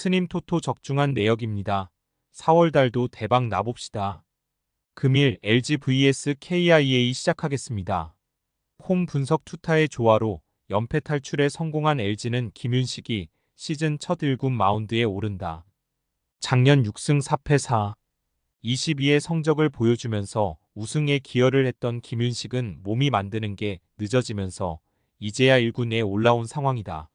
스님 토토 적중한 내역입니다. 4월 달도 대박 나봅시다. 금일 LG vs KIA 시작하겠습니다. 홈 분석 투타의 조화로 연패 탈출에 성공한 LG는 김윤식이 시즌 첫 1군 마운드에 오른다. 작년 6승 4패 4, 22의 성적을 보여주면서 우승에 기여를 했던 김윤식은 몸이 만드는 게 늦어지면서 이제야 1군에 올라온 상황이다.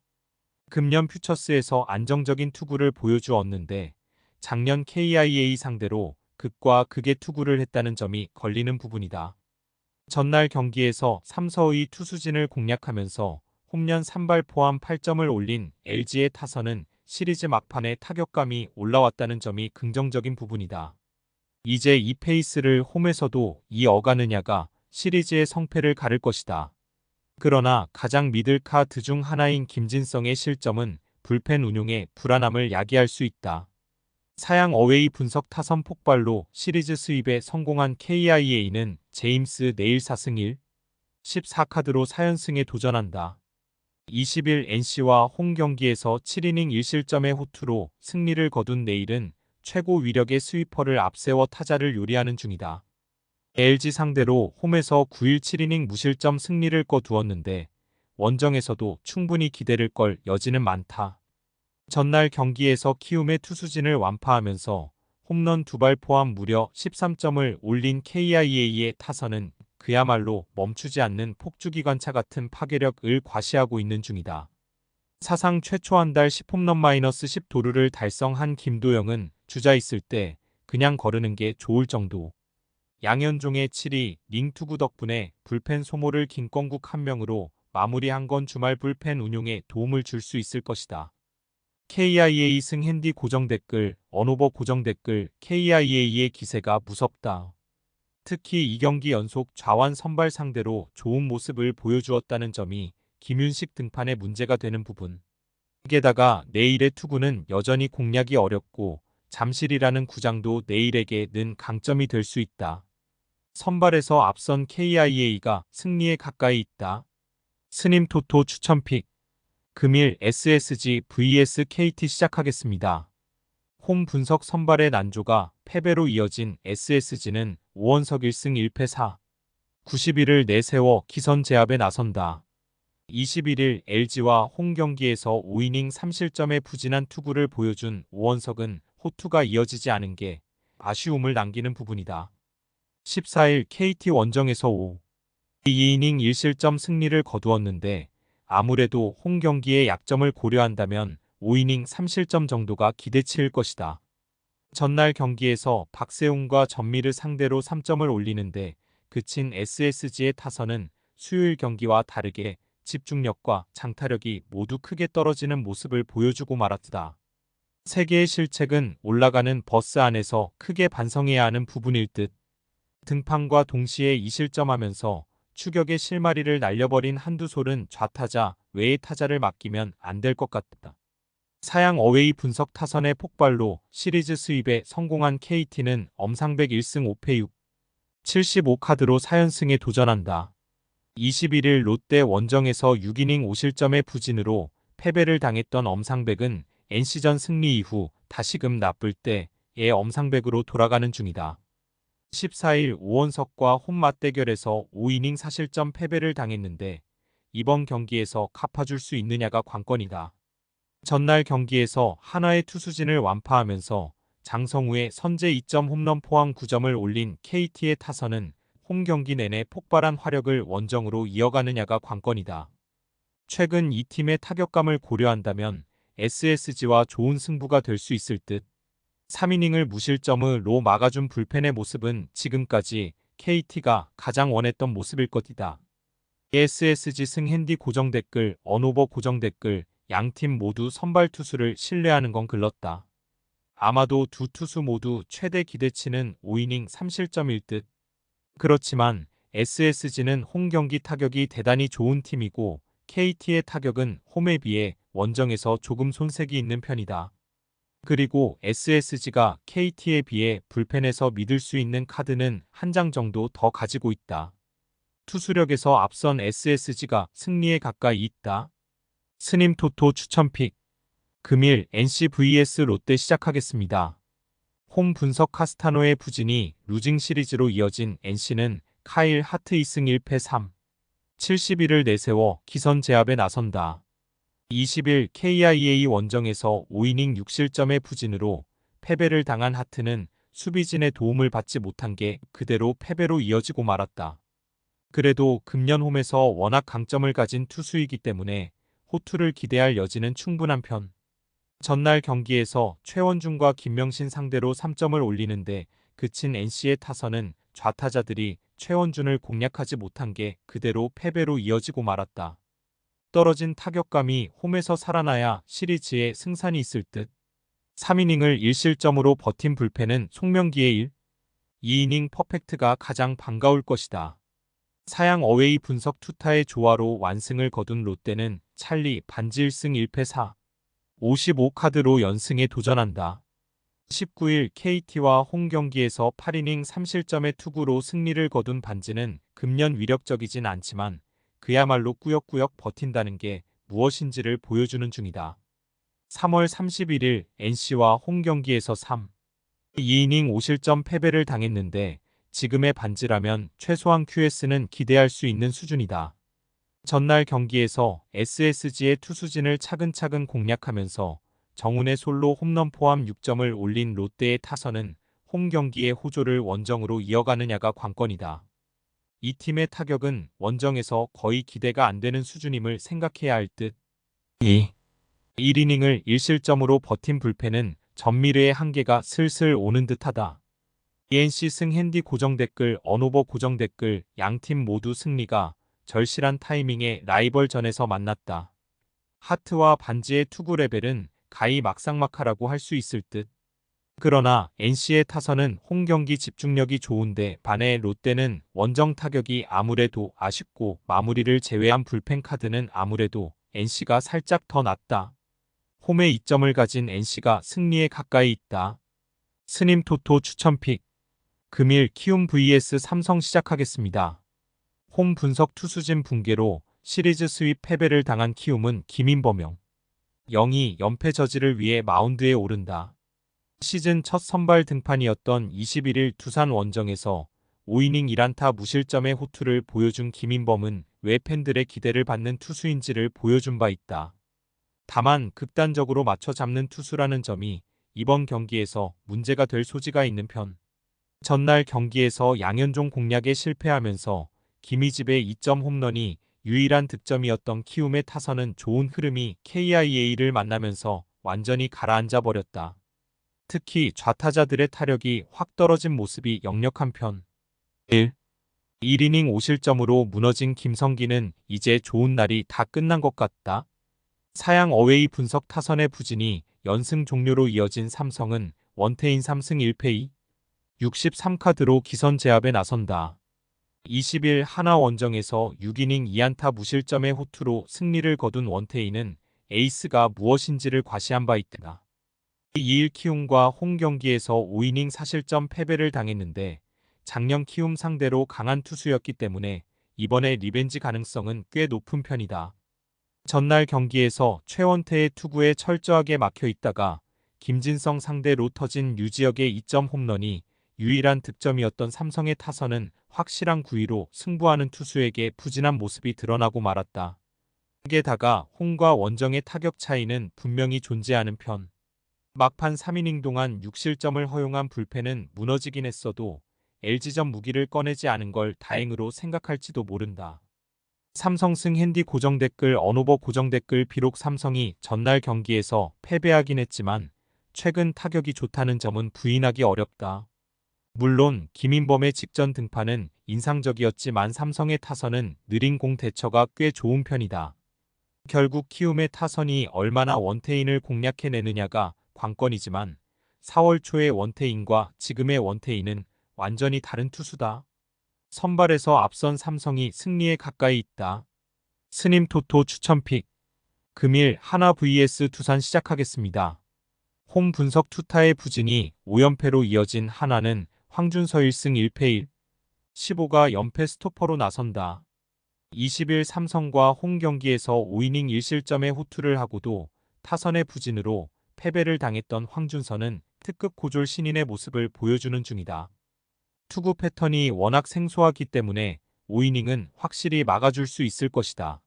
금년 퓨처스에서 안정적인 투구를 보여주었는데 작년 KIA 상대로 극과 극의 투구를 했다는 점이 걸리는 부분이다. 전날 경기에서 삼서의 투수진을 공략하면서 홈런 3발 포함 8점을 올린 LG의 타선은 시리즈 막판에 타격감이 올라왔다는 점이 긍정적인 부분이다. 이제 이 페이스를 홈에서도 이어가느냐가 시리즈의 성패를 가를 것이다. 그러나 가장 믿을 카드 중 하나인 김진성의 실점은 불펜 운용에 불안함을 야기할 수 있다. 사양 어웨이 분석 타선 폭발로 시리즈 수입에 성공한 KIA는 제임스 내일 4승 1, 14카드로 4연승에 도전한다. 20일 NC와 홈 경기에서 7이닝 1실점의 호투로 승리를 거둔 내일은 최고 위력의 스위퍼를 앞세워 타자를 요리하는 중이다. LG 상대로 홈에서 9일 7이닝 무실점 승리를 거두었는데 원정에서도 충분히 기대를 걸 여지는 많다. 전날 경기에서 키움의 투수진을 완파하면서 홈런 2발 포함 무려 13점을 올린 KIA의 타선은 그야말로 멈추지 않는 폭주기관차 같은 파괴력을 과시하고 있는 중이다. 사상 최초 한 달 10홈런-10 도루를 달성한 김도영은 주자 있을 때 그냥 거르는 게 좋을 정도. 양현종의 7위 링투구 덕분에 불펜 소모를 김건국 한 명으로 마무리한 건 주말 불펜 운용에 도움을 줄 수 있을 것이다. KIA 승 핸디 고정 댓글, 언오버 고정 댓글, KIA의 기세가 무섭다. 특히 2경기 연속 좌완 선발 상대로 좋은 모습을 보여주었다는 점이 김윤식 등판에 문제가 되는 부분. 게다가 내일의 투구는 여전히 공략이 어렵고 잠실이라는 구장도 내일에게는 강점이 될 수 있다. 선발에서 앞선 KIA가 승리에 가까이 있다. 스님 토토 추천픽. 금일 SSG vs KT 시작하겠습니다. 홈 분석 선발의 난조가 패배로 이어진 SSG는 오원석 1승 1패 4, 91을 내세워 기선 제압에 나선다. 21일 LG와 홈 경기에서 5이닝 3실점의 부진한 투구를 보여준 오원석은 호투가 이어지지 않은 게 아쉬움을 남기는 부분이다. 14일 KT 원정에서 5, 2이닝 1실점 승리를 거두었는데 아무래도 홈 경기의 약점을 고려한다면 5이닝 3실점 정도가 기대치일 것이다. 전날 경기에서 박세웅과 전미를 상대로 3점을 올리는데 그친 SSG의 타선은 수요일 경기와 다르게 집중력과 장타력이 모두 크게 떨어지는 모습을 보여주고 말았다. 세계의 실책은 올라가는 버스 안에서 크게 반성해야 하는 부분일 듯. 등판과 동시에 2실점하면서 추격의 실마리를 날려버린 한두솔은 좌타자 외의 타자를 맡기면 안 될 것 같다. 사양 어웨이 분석 타선의 폭발로 시리즈 수입에 성공한 KT는 엄상백 1승 5패 6, 75카드로 4연승에 도전한다. 21일 롯데 원정에서 6이닝 5실점의 부진으로 패배를 당했던 엄상백은 NC전 승리 이후 다시금 나쁠 때의 엄상백으로 돌아가는 중이다. 14일 오원석과 홈 맞대결에서 5이닝 4실점 패배를 당했는데 이번 경기에서 갚아줄 수 있느냐가 관건이다. 전날 경기에서 한화의 투수진을 완파하면서 장성우의 선제 2점 홈런 포함 9점을 올린 KT의 타선은 홈 경기 내내 폭발한 화력을 원정으로 이어가느냐가 관건이다. 최근 이 팀의 타격감을 고려한다면 SSG와 좋은 승부가 될 수 있을 듯. 3이닝을 무실점으로 막아준 불펜의 모습은 지금까지 KT가 가장 원했던 모습일 것이다. SSG 승 핸디 고정 댓글, 언오버 고정 댓글, 양팀 모두 선발 투수를 신뢰하는 건 글렀다. 아마도 두 투수 모두 최대 기대치는 5이닝 3실점일 듯. 그렇지만 SSG는 홈 경기 타격이 대단히 좋은 팀이고 KT의 타격은 홈에 비해 원정에서 조금 손색이 있는 편이다. 그리고 SSG가 KT에 비해 불펜에서 믿을 수 있는 카드는 한 장 정도 더 가지고 있다. 투수력에서 앞선 SSG가 승리에 가까이 있다. 스님 토토 추천픽. 금일 NC vs 롯데 시작하겠습니다. 홈 분석 카스타노의 부진이 루징 시리즈로 이어진 NC는 카일 하트 2승 1패 3, 71을 내세워 기선 제압에 나선다. 20일 KIA 원정에서 5이닝 6실점의 부진으로 패배를 당한 하트는 수비진의 도움을 받지 못한 게 그대로 패배로 이어지고 말았다. 그래도 금년 홈에서 워낙 강점을 가진 투수이기 때문에 호투를 기대할 여지는 충분한 편. 전날 경기에서 최원중과 김명신 상대로 3점을 올리는데 그친 NC의 타선은 좌타자들이 최원준을 공략하지 못한 게 그대로 패배로 이어지고 말았다. 떨어진 타격감이 홈에서 살아나야 시리즈에 승산이 있을 듯. 3이닝을 1실점으로 버틴 불펜은 송명기의 1, 2이닝 퍼펙트가 가장 반가울 것이다. 사양 어웨이 분석 투타의 조화로 완승을 거둔 롯데는 찰리 반지 1승 1패 4, 55카드로 연승에 도전한다. 19일 KT와 홈 경기에서 8이닝 3실점의 투구로 승리를 거둔 반지는 금년 위력적이진 않지만 그야말로 꾸역꾸역 버틴다는 게 무엇인지를 보여주는 중이다. 3월 31일 NC와 홈 경기에서 3, 2이닝 5실점 패배를 당했는데 지금의 반지라면 최소한 QS는 기대할 수 있는 수준이다. 전날 경기에서 SSG의 투수진을 차근차근 공략하면서 정훈의 솔로 홈런 포함 6점을 올린 롯데의 타선은 홈 경기의 호조를 원정으로 이어가느냐가 관건이다. 이 팀의 타격은 원정에서 거의 기대가 안 되는 수준임을 생각해야 할 듯. 1이닝을 1실점으로 버틴 불펜은 전미르의 한계가 슬슬 오는 듯하다. ENC 승 핸디 고정 댓글 언오버 고정 댓글 양팀 모두 승리가 절실한 타이밍에 라이벌전에서 만났다. 하트와 반지의 투구 레벨은 가히 막상막하라고 할 수 있을 듯. 그러나 NC의 타선은 홈 경기 집중력이 좋은데 반해 롯데는 원정 타격이 아무래도 아쉽고 마무리를 제외한 불펜 카드는 아무래도 NC가 살짝 더 낫다. 홈에 이점을 가진 NC가 승리에 가까이 있다. 스님 토토 추천픽. 금일 키움 vs 삼성 시작하겠습니다. 홈 분석 투수진 붕괴로 시리즈 스윕 패배를 당한 키움은 김인범 0이 연패 저지를 위해 마운드에 오른다. 시즌 첫 선발 등판이었던 21일 두산 원정에서 5이닝 1안타 무실점의 호투를 보여준 김인범은 왜 팬들의 기대를 받는 투수인지를 보여준 바 있다. 다만 극단적으로 맞춰 잡는 투수라는 점이 이번 경기에서 문제가 될 소지가 있는 편. 전날 경기에서 양현종 공략에 실패하면서 김희집의 2점 홈런이 유일한 득점이었던 키움의 타선은 좋은 흐름이 KIA를 만나면서 완전히 가라앉아 버렸다. 특히 좌타자들의 타력이 확 떨어진 모습이 역력한 편. 1이닝 5실점으로 무너진 김성기는 이제 좋은 날이 다 끝난 것 같다. 사양 어웨이 분석 타선의 부진이 연승 종료로 이어진 삼성은 원태인 3승 1패 2, 63카드로 기선 제압에 나선다. 20일 하나 원정에서 6이닝 2안타 무실점의 호투로 승리를 거둔 원태인은 에이스가 무엇인지를 과시한 바 있다. 2일 키움과 홈 경기에서 5이닝 4실점 패배를 당했는데 작년 키움 상대로 강한 투수였기 때문에 이번에 리벤지 가능성은 꽤 높은 편이다. 전날 경기에서 최원태의 투구에 철저하게 막혀 있다가 김진성 상대로 터진 류지혁의 2점 홈런이 유일한 득점이었던 삼성의 타선은 확실한 구위로 승부하는 투수에게 부진한 모습이 드러나고 말았다. 게다가 홈과 원정의 타격 차이는 분명히 존재하는 편. 막판 3이닝 동안 6실점을 허용한 불펜은 무너지긴 했어도 LG전 무기를 꺼내지 않은 걸 다행으로 생각할지도 모른다. 삼성승 핸디 고정 댓글 언오버 고정 댓글 비록 삼성이 전날 경기에서 패배하긴 했지만 최근 타격이 좋다는 점은 부인하기 어렵다. 물론 김인범의 직전 등판은 인상적이었지만 삼성의 타선은 느린 공 대처가 꽤 좋은 편이다. 결국 키움의 타선이 얼마나 원태인을 공략해내느냐가 관건이지만 4월 초의 원태인과 지금의 원태인은 완전히 다른 투수다. 선발에서 앞선 삼성이 승리에 가까이 있다. 스님 토토 추천픽. 금일 하나 vs 두산 시작하겠습니다. 홈 분석 투타의 부진이 5연패로 이어진 하나는 황준서 1승 1패 1, 15가 연패 스토퍼로 나선다. 20일 삼성과 홈 경기에서 5이닝 1실점의 호투를 하고도 타선의 부진으로 패배를 당했던 황준서는 특급 고졸 신인의 모습을 보여주는 중이다. 투구 패턴이 워낙 생소하기 때문에 5이닝은 확실히 막아줄 수 있을 것이다.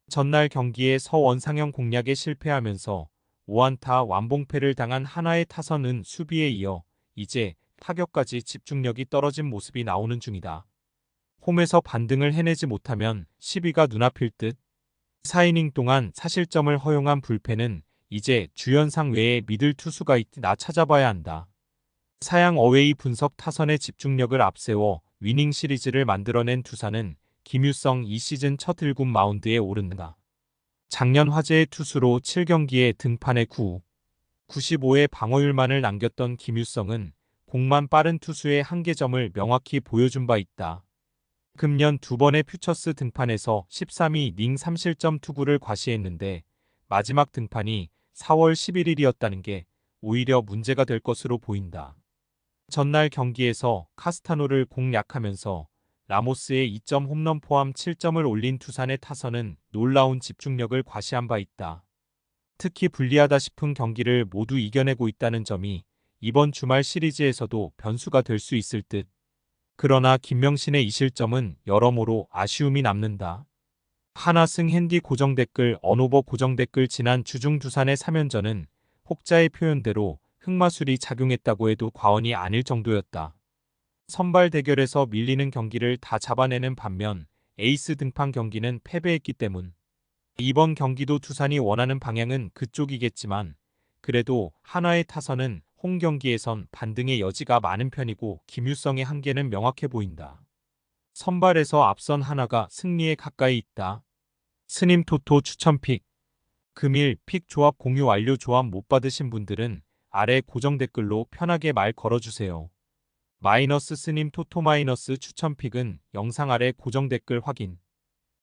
전날 경기에 서원상영 공략에 실패하면서 5안타 완봉패를 당한 하나의 타선은 수비에 이어 이제 타격까지 집중력이 떨어진 모습이 나오는 중이다. 홈에서 반등을 해내지 못하면 10위가 눈앞일 듯. 4이닝 동안 사실점을 허용한 불펜은 이제 주연상 외에 믿을 투수가 있나 찾아봐야 한다. 사양 어웨이 분석 타선의 집중력을 앞세워 위닝 시리즈를 만들어낸 두산은 김유성 이 시즌 첫 1군 마운드에 오른다. 작년 화제의 투수로 7경기에 등판해 95의 방어율만을 남겼던 김유성은 공만 빠른 투수의 한계점을 명확히 보여준 바 있다. 금년 2번의 퓨처스 등판에서 13이닝 3실점 투구를 과시했는데 마지막 등판이 4월 11일이었다는 게 오히려 문제가 될 것으로 보인다. 전날 경기에서 카스타노를 공략하면서 라모스의 2점 홈런 포함 7점을 올린 두산의 타선은 놀라운 집중력을 과시한 바 있다. 특히 불리하다 싶은 경기를 모두 이겨내고 있다는 점이 이번 주말 시리즈에서도 변수가 될 수 있을 듯. 그러나 김명신의 이 실점은 여러모로 아쉬움이 남는다. 하나승 핸디 고정댓글 언오버 고정댓글 지난 주중 두산의 3연전은 혹자의 표현대로 흑마술이 작용했다고 해도 과언이 아닐 정도였다. 선발 대결에서 밀리는 경기를 다 잡아내는 반면 에이스 등판 경기는 패배했기 때문. 이번 경기도 두산이 원하는 방향은 그쪽이겠지만 그래도 한화의 타선은 홈 경기에선 반등의 여지가 많은 편이고 김유성의 한계는 명확해 보인다. 선발에서 앞선 한화가 승리에 가까이 있다. 스님 토토 추천픽. 금일 픽 조합 공유 완료. 조합 못 받으신 분들은 아래 고정 댓글로 편하게 말 걸어주세요. 마이너스 스님 토토 마이너스 추천픽은 영상 아래 고정 댓글 확인.